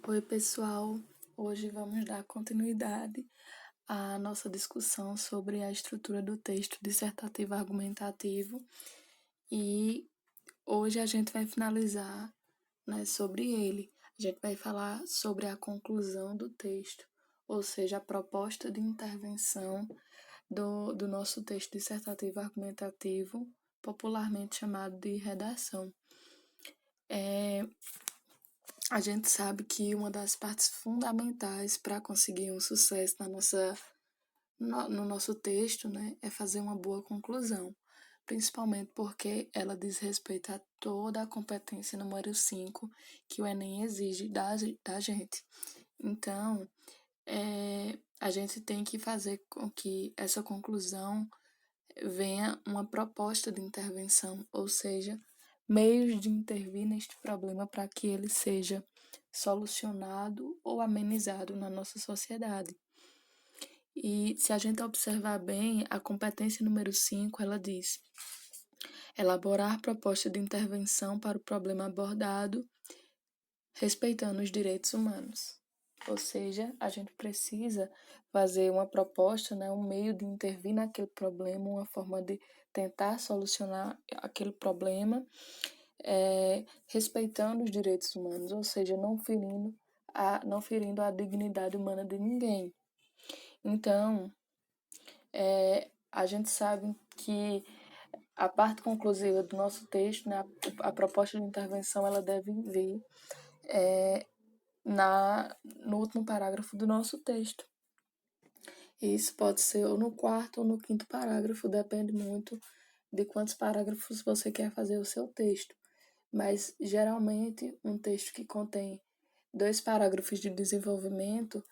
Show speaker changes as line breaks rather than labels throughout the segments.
Oi, pessoal. Hoje vamos dar continuidade à nossa discussão sobre a estrutura do texto dissertativo argumentativo e hoje a gente vai finalizar, né, sobre ele. A gente vai falar sobre a conclusão do texto, ou seja, a proposta de intervenção do nosso texto dissertativo argumentativo, popularmente chamado de redação. A gente sabe que uma das partes fundamentais para conseguir um sucesso no nosso texto, né, é fazer uma boa conclusão, principalmente porque ela diz respeito a toda a competência número 5 que o Enem exige da gente. Então, a gente tem que fazer com que essa conclusão venha uma proposta de intervenção, ou seja, meios de intervir neste problema para que ele seja solucionado ou amenizado na nossa sociedade. E se a gente observar bem, a competência número 5, ela diz: elaborar proposta de intervenção para o problema abordado, respeitando os direitos humanos. Ou seja, a gente precisa fazer uma proposta, né, um meio de intervir naquele problema, uma forma de tentar solucionar aquele problema, respeitando os direitos humanos, ou seja, não ferindo a dignidade humana de ninguém. Então, a gente sabe que a parte conclusiva do nosso texto, né, a proposta de intervenção, ela deve vir no último parágrafo do nosso texto. Isso pode ser ou no quarto ou no quinto parágrafo, depende muito de quantos parágrafos você quer fazer o seu texto. Mas, geralmente, um texto que contém 2 parágrafos de desenvolvimento,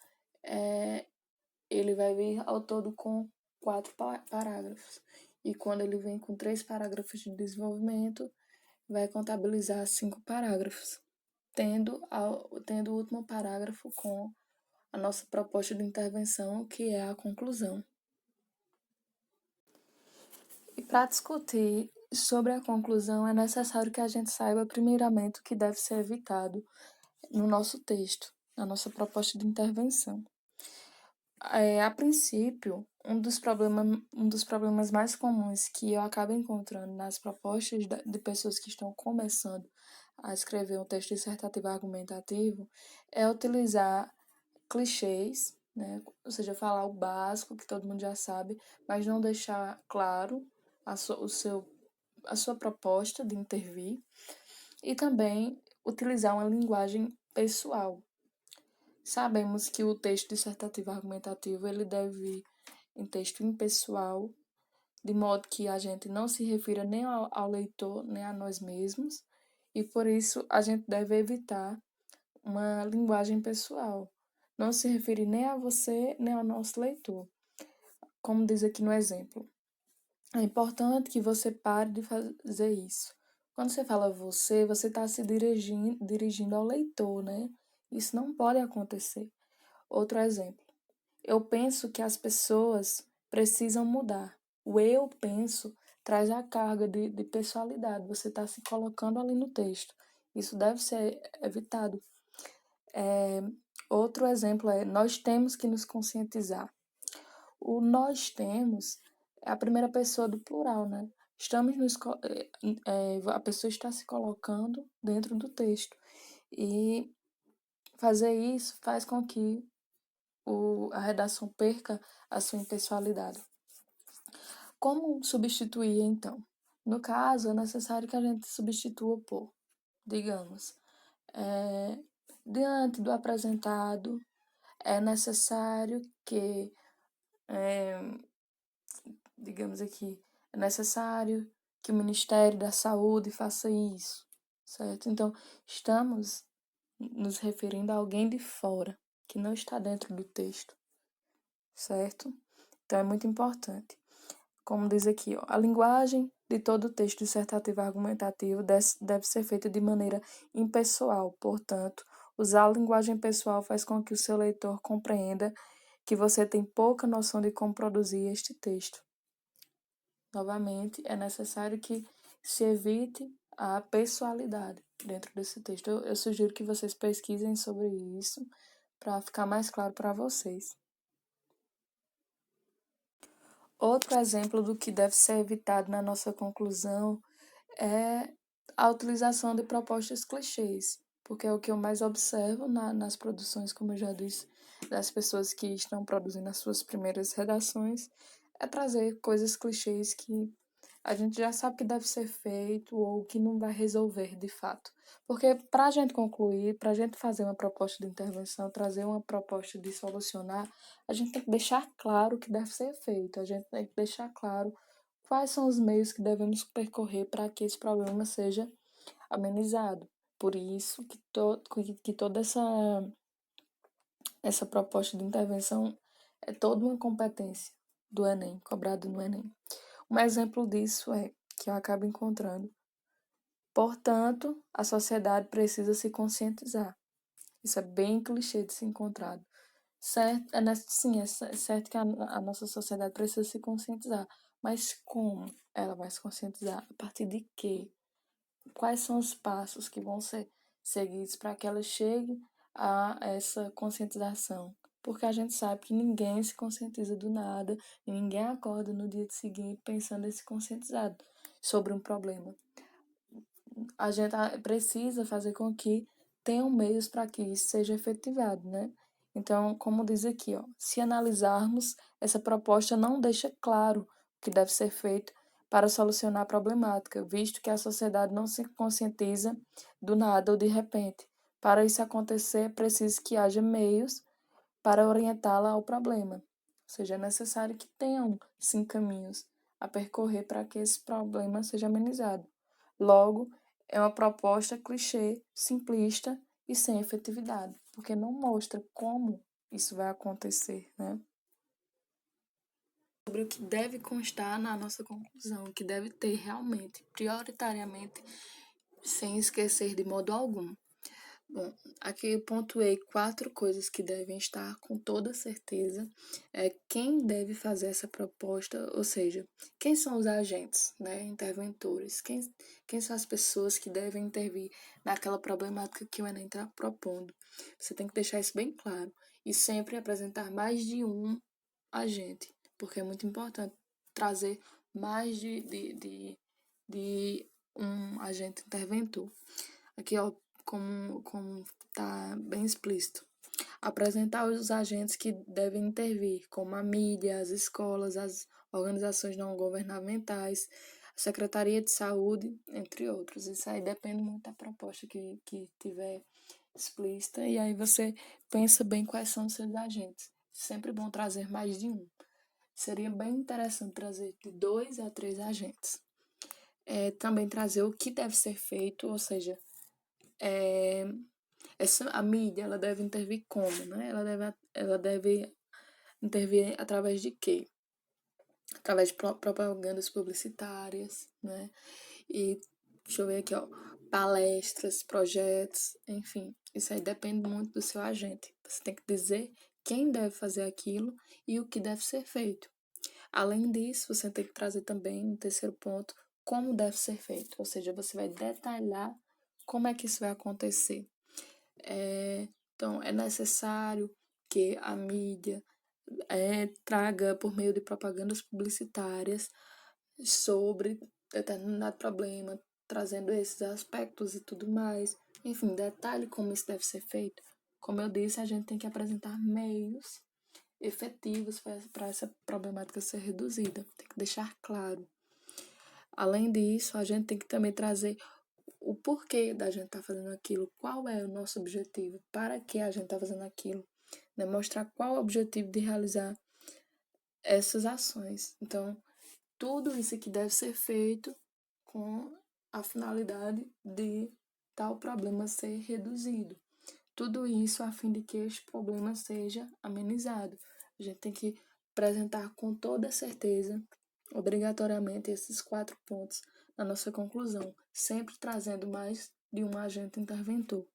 ele vai vir ao todo com 4 parágrafos. E quando ele vem com 3 parágrafos de desenvolvimento, vai contabilizar 5 parágrafos, tendo o último parágrafo com a nossa proposta de intervenção, que é a conclusão. E para discutir sobre a conclusão, é necessário que a gente saiba, primeiramente, o que deve ser evitado no nosso texto, na nossa proposta de intervenção. A princípio, um dos problemas mais comuns que eu acabo encontrando nas propostas de pessoas que estão começando a escrever um texto dissertativo argumentativo é utilizar clichês, né? Ou seja, falar o básico que todo mundo já sabe, mas não deixar claro a sua proposta de intervir e também utilizar uma linguagem pessoal. Sabemos que o texto dissertativo argumentativo ele deve vir em texto impessoal, de modo que a gente não se refira nem ao leitor, nem a nós mesmos, e por isso a gente deve evitar uma linguagem pessoal. Não se referir nem a você, nem ao nosso leitor. Como diz aqui no exemplo. É importante que você pare de fazer isso. Quando você fala você está se dirigindo ao leitor, né? Isso não pode acontecer. Outro exemplo. Eu penso que as pessoas precisam mudar. O eu penso traz a carga de pessoalidade. Você está se colocando ali no texto. Isso deve ser evitado. Outro exemplo é: nós temos que nos conscientizar. O nós temos é a primeira pessoa do plural, né? A pessoa está se colocando dentro do texto. E fazer isso faz com que a redação perca a sua impessoalidade. Como substituir, então? No caso, é necessário que a gente substitua por, digamos, diante do apresentado, é necessário que, digamos aqui, é necessário que o Ministério da Saúde faça isso, certo? Então, estamos nos referindo a alguém de fora, que não está dentro do texto, certo? Então, é muito importante. Como diz aqui, ó, a linguagem de todo o texto dissertativo argumentativo deve ser feita de maneira impessoal, portanto, usar a linguagem pessoal faz com que o seu leitor compreenda que você tem pouca noção de como produzir este texto. Novamente, é necessário que se evite a pessoalidade dentro desse texto. Eu sugiro que vocês pesquisem sobre isso para ficar mais claro para vocês. Outro exemplo do que deve ser evitado na nossa conclusão é a utilização de propostas clichês, porque é o que eu mais observo nas produções, como eu já disse, das pessoas que estão produzindo as suas primeiras redações, é trazer coisas clichês que a gente já sabe que deve ser feito ou que não vai resolver de fato. Porque para a gente concluir, para a gente fazer uma proposta de intervenção, trazer uma proposta de solucionar, a gente tem que deixar claro o que deve ser feito, a gente tem que deixar claro quais são os meios que devemos percorrer para que esse problema seja amenizado. Por isso que toda essa proposta de intervenção é toda uma competência do Enem, cobrado no Enem. Um exemplo disso é que eu acabo encontrando. Portanto, a sociedade precisa se conscientizar. Isso é bem clichê de ser encontrado. Certo, sim, é certo que a nossa sociedade precisa se conscientizar. Mas como ela vai se conscientizar? A partir de quê? Quais são os passos que vão ser seguidos para que ela chegue a essa conscientização? Porque a gente sabe que ninguém se conscientiza do nada e ninguém acorda no dia seguinte pensando em se conscientizado sobre um problema. A gente precisa fazer com que tenham meios para que isso seja efetivado, né? Então, como diz aqui, ó, se analisarmos, essa proposta não deixa claro o que deve ser feito para solucionar a problemática, visto que a sociedade não se conscientiza do nada ou de repente. Para isso acontecer, é preciso que haja meios para orientá-la ao problema. Ou seja, é necessário que tenham, sim, caminhos a percorrer para que esse problema seja amenizado. Logo, é uma proposta clichê, simplista e sem efetividade, porque não mostra como isso vai acontecer, né? Sobre o que deve constar na nossa conclusão, o que deve ter realmente, prioritariamente, sem esquecer de modo algum. Bom, aqui eu pontuei 4 coisas que devem estar com toda certeza. Quem deve fazer essa proposta, ou seja, quem são os agentes, né, interventores, quem são as pessoas que devem intervir naquela problemática que o Enem está propondo. Você tem que deixar isso bem claro e sempre apresentar mais de um agente, porque é muito importante trazer mais de um agente interventor. Aqui, ó, como tá bem explícito. Apresentar os agentes que devem intervir, como a mídia, as escolas, as organizações não governamentais, a Secretaria de Saúde, entre outros. Isso aí depende muito da proposta que tiver explícita, e aí você pensa bem quais são os seus agentes. Sempre bom trazer mais de um. Seria bem interessante trazer de 2 a 3 agentes. Também trazer o que deve ser feito, ou seja, a mídia ela deve intervir como, né? Ela deve intervir através de quê? Através de propagandas publicitárias, né? E deixa eu ver aqui, ó, palestras, projetos, enfim, isso aí depende muito do seu agente. Você tem que dizer quem deve fazer aquilo e o que deve ser feito. Além disso, você tem que trazer também, um terceiro ponto, como deve ser feito. Ou seja, você vai detalhar como é que isso vai acontecer. Então, é necessário que a mídia traga, por meio de propagandas publicitárias, sobre determinado problema, trazendo esses aspectos e tudo mais. Enfim, detalhe como isso deve ser feito. Como eu disse, a gente tem que apresentar meios efetivos para essa problemática ser reduzida. Tem que deixar claro. Além disso, a gente tem que também trazer o porquê da gente estar fazendo aquilo, qual é o nosso objetivo, para que a gente está fazendo aquilo, né? Mostrar qual é o objetivo de realizar essas ações. Então, tudo isso aqui deve ser feito com a finalidade de tal problema ser reduzido. Tudo isso a fim de que este problema seja amenizado. A gente tem que apresentar com toda certeza, obrigatoriamente, esses 4 pontos na nossa conclusão, sempre trazendo mais de um agente interventor.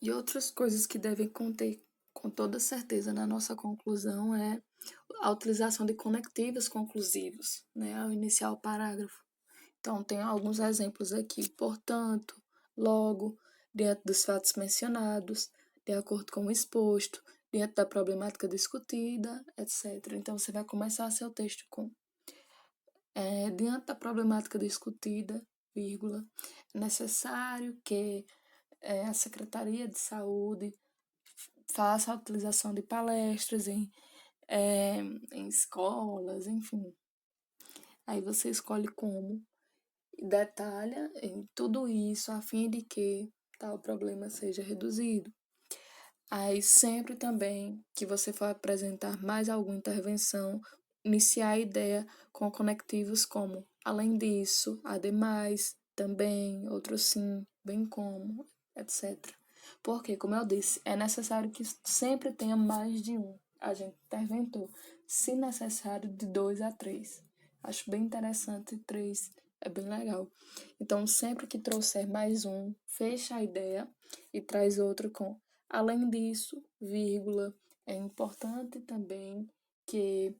E outras coisas que devem conter com toda certeza na nossa conclusão é a utilização de conectivos conclusivos, né, ao iniciar o parágrafo. Então, tem alguns exemplos aqui. Portanto, logo, diante dos fatos mencionados, de acordo com o exposto, diante da problemática discutida, etc. Então, você vai começar seu texto com diante da problemática discutida, vírgula, é necessário que a Secretaria de Saúde faça a utilização de palestras em escolas, enfim. Aí você escolhe como e detalha em tudo isso a fim de que tal problema seja reduzido. Aí sempre também que você for apresentar mais alguma intervenção, iniciar a ideia com conectivos como além disso, ademais, também, outro sim, bem como, etc. Porque, como eu disse, é necessário que sempre tenha mais de um agente interventor, se necessário de 2 a 3. Acho bem interessante 3, é bem legal. Então, sempre que trouxer mais um, fecha a ideia e traz outro com além disso, vírgula, é importante também que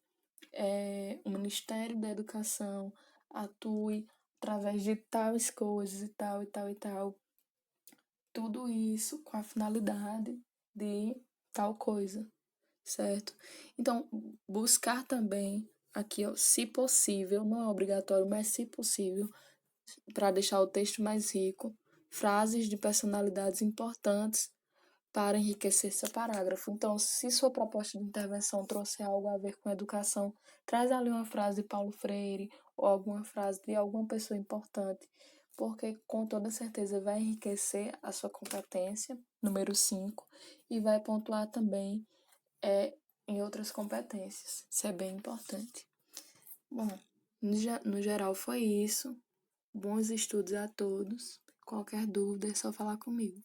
o Ministério da Educação atue através de tais coisas e tal, e tal, e tal. Tudo isso com a finalidade de tal coisa, certo? Então, buscar também aqui, ó, se possível, não é obrigatório, mas se possível, para deixar o texto mais rico, frases de personalidades importantes para enriquecer seu parágrafo. Então, se sua proposta de intervenção trouxer algo a ver com educação, traz ali uma frase de Paulo Freire ou alguma frase de alguma pessoa importante, porque com toda certeza vai enriquecer a sua competência, número 5, e vai pontuar também em outras competências. Isso é bem importante. Bom, no geral foi isso. Bons estudos a todos. Qualquer dúvida é só falar comigo.